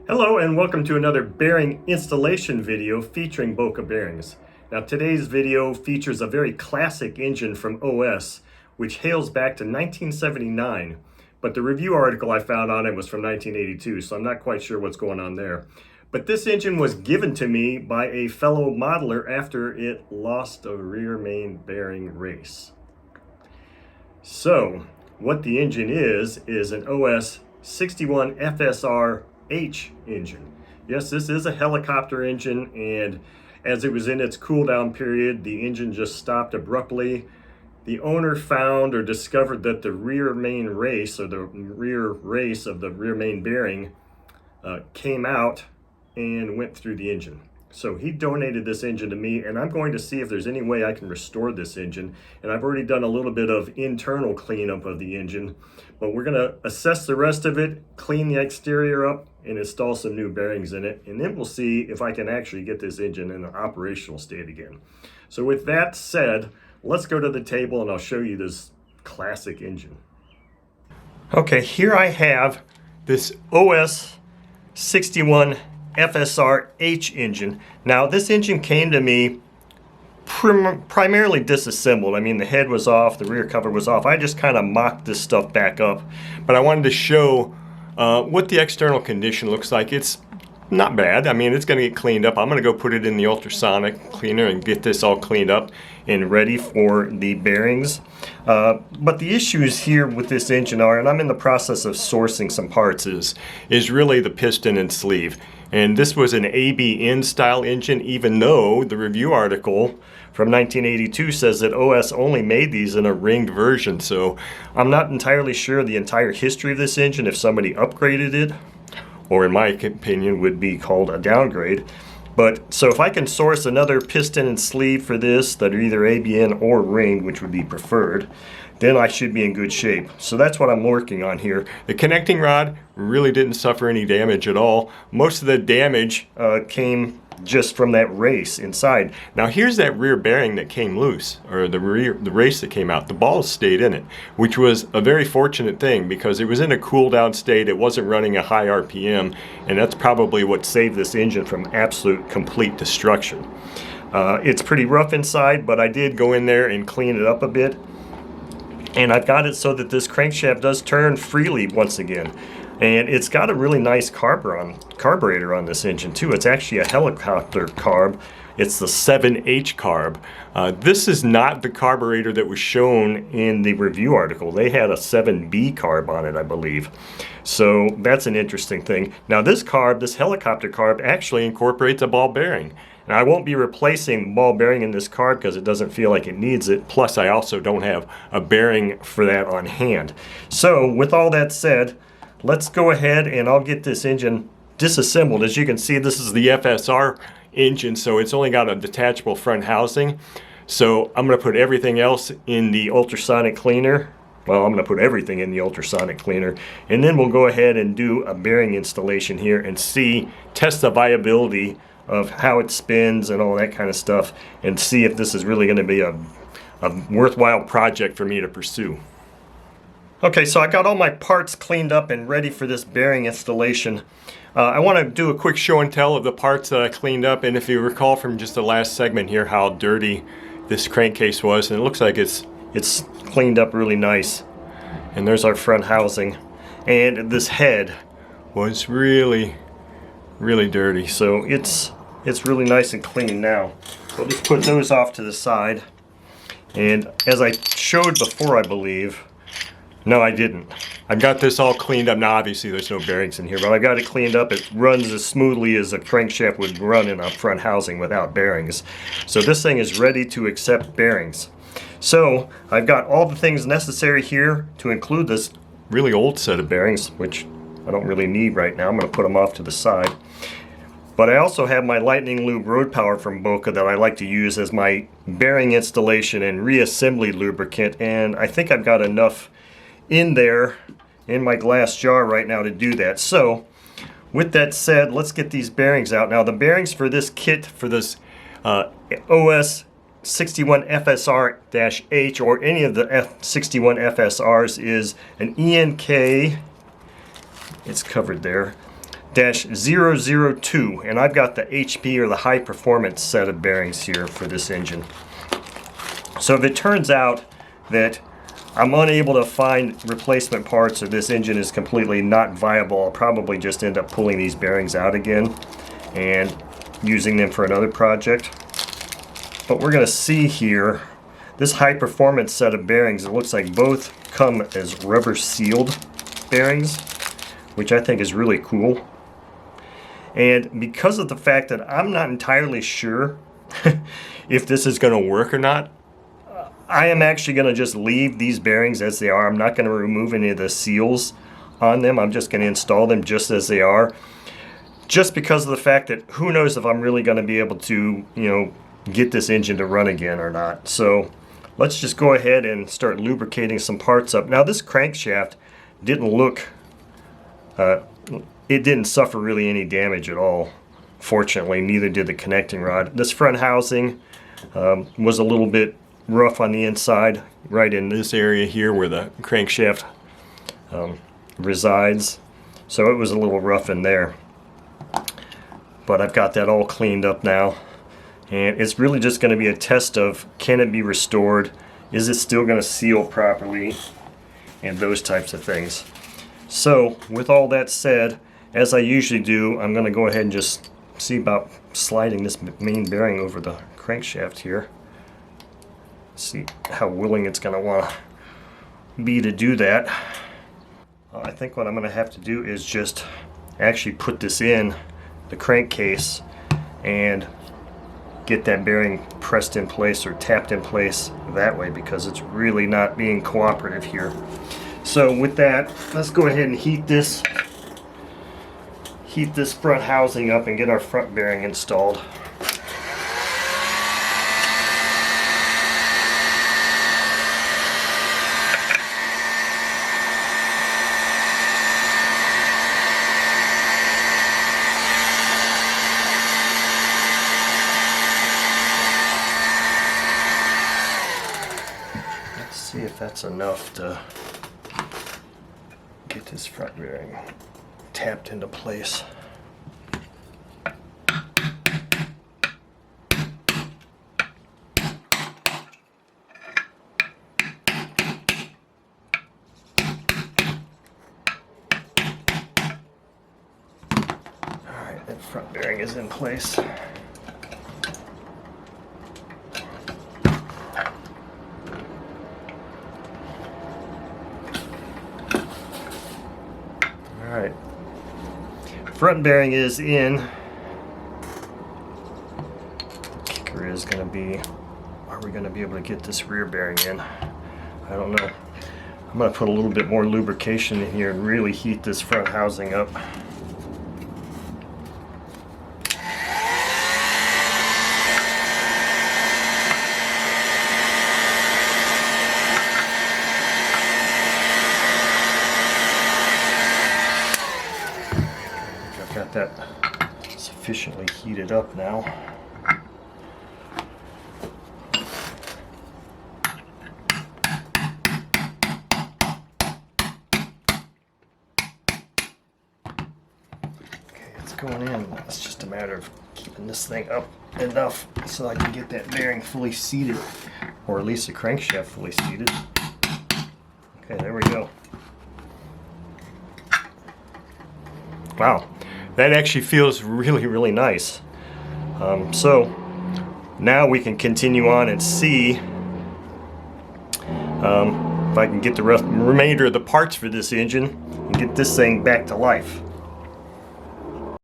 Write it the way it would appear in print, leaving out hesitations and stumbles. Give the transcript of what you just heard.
Hello and welcome to another bearing installation video featuring Boca bearings. Now today's video features a very classic engine from OS which hails back to 1979, but the review article I found on it was from 1982, so I'm not quite sure what's going on there. But this engine was given to me by a fellow modeler after it lost a rear main bearing race. So what the engine is an OS 61FSR-H engine. Yes, this is a helicopter engine, and as it was in its cool down period, the engine just stopped abruptly. The owner found or discovered that the rear main race, or the rear race of the rear main bearing, came out and went through the engine. So he donated this engine to me, and I'm going to see if there's any way I can restore this engine. And I've already done a little bit of internal cleanup of the engine, but we're gonna assess the rest of it, clean the exterior up, and install some new bearings in it. And then we'll see if I can actually get this engine in an operational state again. So with that said, let's go to the table and I'll show you this classic engine. Okay, here I have this OS 61FSR-H engine. Now this engine came to me primarily disassembled. I mean, the head was off, the rear cover was off. I just kind of mocked this stuff back up, but I wanted to show what the external condition looks like. It's not bad. I mean, it's going to get cleaned up. I'm going to go put it in the ultrasonic cleaner and get this all cleaned up and ready for the bearings. But the issues here with this engine are, and I'm in the process of sourcing some parts, is really the piston and sleeve. And this was an ABN style engine, even though the review article from 1982 says that OS only made these in a ringed version. So I'm not entirely sure the entire history of this engine, if somebody upgraded it, or in my opinion would be called a downgrade. But so if I can source another piston and sleeve for this that are either ABN or ringed, which would be preferred, then I should be in good shape. So that's what I'm working on here. The connecting rod really didn't suffer any damage at all. Most of the damage came just from that race inside. Now here's that rear bearing that came loose, or the race that came out. The balls stayed in it, which was a very fortunate thing because it was in a cool down state. It wasn't running a high RPM, and that's probably what saved this engine from absolute complete destruction. It's pretty rough inside, but I did go in there and clean it up a bit. And I've got it so that this crankshaft does turn freely once again. And it's got a really nice carburetor on this engine too. It's actually a helicopter carb. It's the 7H carb. This is not the carburetor that was shown in the review article. They had a 7B carb on it, I believe. So that's an interesting thing. Now this carb, this helicopter carb, actually incorporates a ball bearing. And I won't be replacing ball bearing in this carb because it doesn't feel like it needs it. Plus I also don't have a bearing for that on hand. So with all that said, let's go ahead and I'll get this engine disassembled. As you can see, this is the FSR engine, so it's only got a detachable front housing. So I'm going to put everything else in the ultrasonic cleaner. Well, I'm going to put everything in the ultrasonic cleaner, and then we'll go ahead and do a bearing installation here and test the viability of how it spins and all that kind of stuff, and see if this is really going to be a worthwhile project for me to pursue. Okay, so I got all my parts cleaned up and ready for this bearing installation. I want to do a quick show and tell of the parts that I cleaned up, and if you recall from just the last segment here how dirty this crankcase was, and it looks like it's cleaned up really nice. And there's our front housing, and this head was really dirty, so it's really nice and clean now. So I'll just put those off to the side, and as I showed before, I believe, no, I didn't. I've got this all cleaned up. Now, obviously, there's no bearings in here, but I got it cleaned up. It runs as smoothly as a crankshaft would run in a front housing without bearings. So this thing is ready to accept bearings. So I've got all the things necessary here to include this really old set of bearings, which I don't really need right now. I'm going to put them off to the side. But I also have my Lightning Lube Road Power from Boca that I like to use as my bearing installation and reassembly lubricant, and I think I've got enough in there in my glass jar right now to do that. So with that said, let's get these bearings out. Now the bearings for this kit, for this OS 61FSR-H or any of the 61FSRs, is an ENK, it's covered there, 61FSR-H-002, and I've got the HP, or the high performance set of bearings here for this engine. So if it turns out that I'm unable to find replacement parts, or this engine is completely not viable, I'll probably just end up pulling these bearings out again and using them for another project. But we're going to see here, this high performance set of bearings, it looks like both come as rubber sealed bearings, which I think is really cool. And because of the fact that I'm not entirely sure if this is going to work or not, I am actually going to just leave these bearings as they are. I'm not going to remove any of the seals on them. I'm just going to install them just as they are, just because of the fact that who knows if I'm really going to be able to, get this engine to run again or not. So let's just go ahead and start lubricating some parts up. Now this crankshaft didn't look, it didn't suffer really any damage at all. Fortunately, neither did the connecting rod. This front housing was a little bit rough on the inside, right in this area here where the crankshaft resides. So it was a little rough in there. But I've got that all cleaned up now. And it's really just going to be a test of, can it be restored? Is it still going to seal properly? And those types of things. So with all that said, as I usually do, I'm going to go ahead and just see about sliding this main bearing over the crankshaft here. See how willing it's going to want to be to do that. I think what I'm going to have to do is just actually put this in the crankcase and get that bearing pressed in place or tapped in place that way, because it's really not being cooperative here. So with that, let's go ahead and heat this front housing up and get our front bearing installed. See if that's enough to get this front bearing tapped into place. Alright, that front bearing is in place. Alright, front bearing is in. The kicker is going to be, are we going to be able to get this rear bearing in? I don't know. I'm going to put a little bit more lubrication in here and really heat this front housing up. Got that sufficiently heated up now. Okay, it's going in. It's just a matter of keeping this thing up enough so I can get that bearing fully seated, or at least the crankshaft fully seated. Okay, there we go. Wow. That actually feels really, really nice. So now we can continue on and see if I can get the remainder of the parts for this engine and get this thing back to life.